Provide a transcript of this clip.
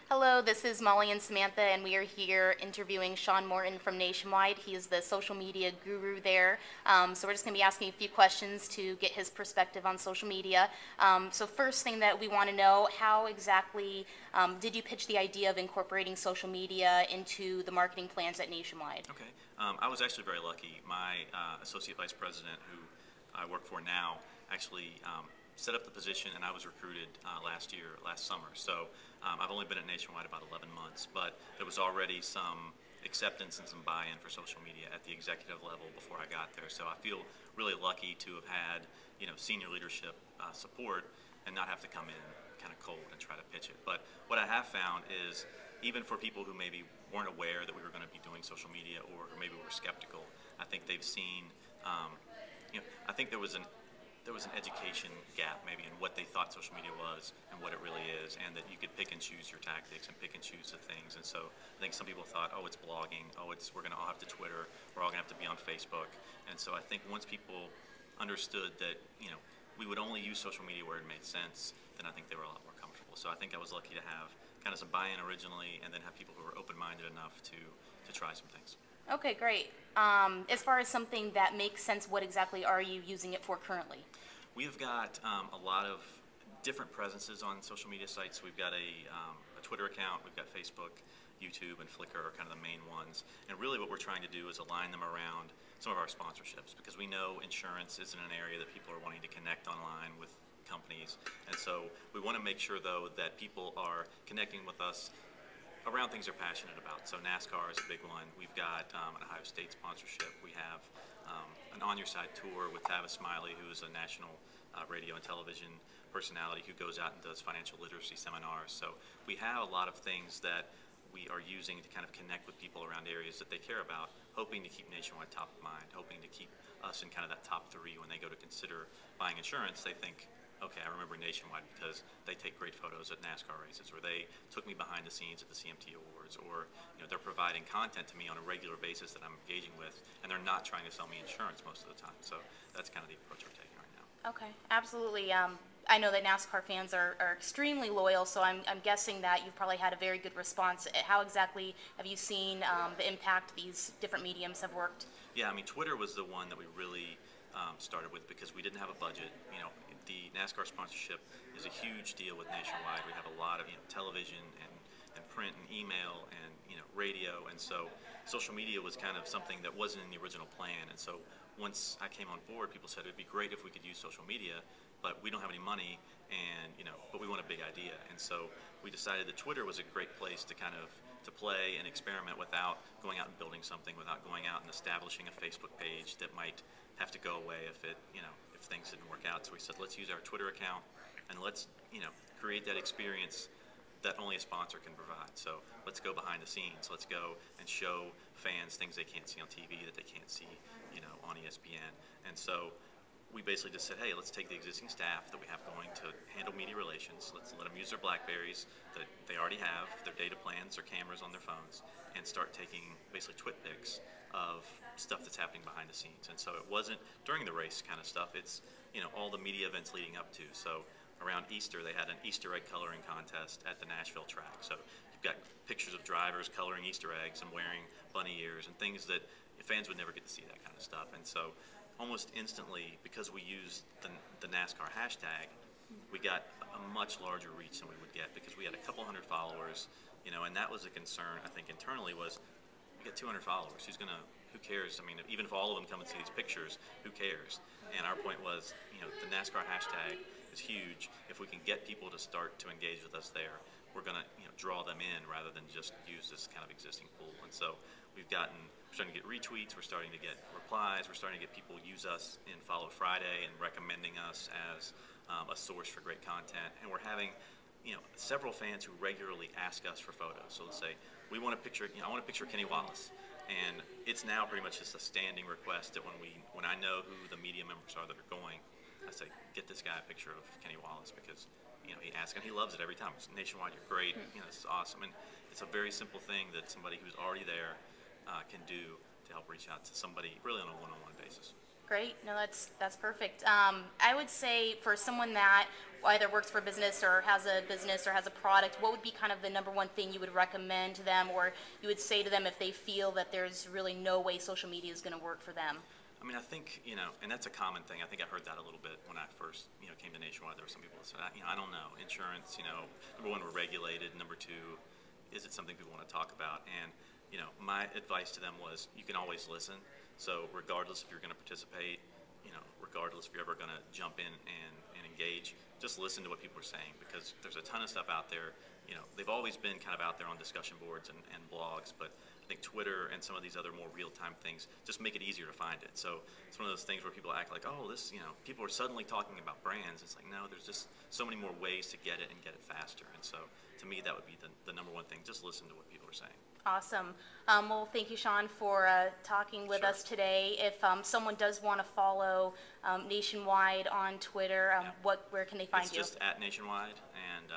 Hello, this is Molly and Samantha, and we are here interviewing Sean Morton from Nationwide. He is the social media guru there. So we're just going to be asking a few questions to get his perspective on social media. So first thing that we want to know, how exactly did you pitch the idea of incorporating social media into the marketing plans at Nationwide? Okay. I was actually very lucky. My associate vice president, who I work for now, actually set up the position, and I was recruited last summer. So I've only been at Nationwide about 11 months, but there was already some acceptance and some buy-in for social media at the executive level before I got there. So I feel really lucky to have had, senior leadership support and not have to come in kind of cold and try to pitch it. But what I have found is, even for people who maybe weren't aware that we were going to be doing social media, or maybe were skeptical, I think they've seen, I think there was an education gap maybe in what they thought social media was and what it really is, and that you could pick and choose your tactics and pick and choose the things. And so I think some people thought, oh, it's blogging, oh, we're going to all have to Twitter, we're all going to have to be on Facebook. And so I think once people understood that, we would only use social media where it made sense, then I think they were a lot more comfortable. So I think I was lucky to have kind of some buy-in originally, and then have people who were open-minded enough to try some things. Okay, great. As far as something that makes sense, what exactly are you using it for currently? We have got a lot of different presences on social media sites. We've got a Twitter account, we've got Facebook, YouTube, and Flickr are kind of the main ones. And really what we're trying to do is align them around some of our sponsorships, because we know insurance isn't an area that people are wanting to connect online with companies. And so we want to make sure, though, that people are connecting with us around things they're passionate about. So NASCAR is a big one. We've got an Ohio State sponsorship. We have an On Your Side tour with Tavis Smiley, who is a national radio and television personality who goes out and does financial literacy seminars. So we have a lot of things that we are using to kind of connect with people around areas that they care about, hoping to keep Nationwide top of mind, hoping to keep us in kind of that top three when they go to consider buying insurance. They think, okay, I remember Nationwide because they take great photos at NASCAR races, or they took me behind the scenes at the CMT Awards, or they're providing content to me on a regular basis that I'm engaging with, and they're not trying to sell me insurance most of the time. So that's kind of the approach we're taking right now. Okay, absolutely. I know that NASCAR fans are extremely loyal, so I'm guessing that you've probably had a very good response. How exactly have you seen the impact these different mediums have worked? Yeah, I mean, Twitter was the one that we really started with, because we didn't have a budget. The NASCAR sponsorship is a huge deal with Nationwide. We have a lot of television and print and email and radio, and so social media was kind of something that wasn't in the original plan. And so once I came on board, people said it'd be great if we could use social media, but we don't have any money, and but we want a big idea. And so we decided that Twitter was a great place to kind of play and experiment without going out and building something, without going out and establishing a Facebook page that might have to go away if if things didn't work out. So we said, let's use our Twitter account, and let's create that experience that only a sponsor can provide. So let's go behind the scenes. Let's go and show fans things they can't see on TV, that they can't see on ESPN. And so we basically just said, hey, let's take the existing staff that we have going to handle media relations. Let's let them use their BlackBerries that they already have, their data plans, their cameras on their phones, and start taking basically twit pics of stuff that's happening behind the scenes. And so it wasn't during the race kind of stuff. It's all the media events leading up to. So around Easter, they had an Easter egg coloring contest at the Nashville track. So you've got pictures of drivers coloring Easter eggs and wearing bunny ears and things that fans would never get to see, that kind of stuff. And so almost instantly, because we used the NASCAR hashtag, we got a much larger reach than we would get, because we had a couple hundred followers, and that was a concern, I think, internally, was we got 200 followers. Who cares? I mean, even if all of them come and see these pictures, who cares? And our point was, the NASCAR hashtag is huge. If we can get people to start to engage with us there, we're going to draw them in rather than just use this kind of existing pool. And so we're starting to get retweets, we're starting to get replies, we're starting to get people use us in Follow Friday and recommending us as a source for great content. And we're having several fans who regularly ask us for photos. So let's say, we want a picture, I want a picture of Kenny Wallace. And it's now pretty much just a standing request that when I know who the media members are that are going, I say, get this guy a picture of Kenny Wallace, because he asks, and he loves it every time. It's Nationwide, you're great, this is awesome. And it's a very simple thing that somebody who's already there can do to help reach out to somebody really on a one-on-one basis. Great. No, that's perfect. I would say for someone that either works for a business or has a product, what would be kind of the number one thing you would recommend to them, or you would say to them if they feel that there's really no way social media is going to work for them? I mean, I think, and that's a common thing. I think I heard that a little bit when I first, came to Nationwide. There were some people that said, I don't know, insurance, number one, we're regulated. Number two, is it something people want to talk about? And, my advice to them was you can always listen. So regardless if you're going to participate, regardless if you're ever going to jump in and engage, just listen to what people are saying, because there's a ton of stuff out there. They've always been kind of out there on discussion boards and blogs, but I think Twitter and some of these other more real-time things just make it easier to find it. So it's one of those things where people act like, oh, this, people are suddenly talking about brands. It's like, no, there's just so many more ways to get it and get it faster. And so to me, that would be the number one thing. Just listen to what people are saying. Awesome. Well, thank you, Sean, for talking with us today. If someone does want to follow Nationwide on Twitter, where can they find you? It's just at Nationwide, and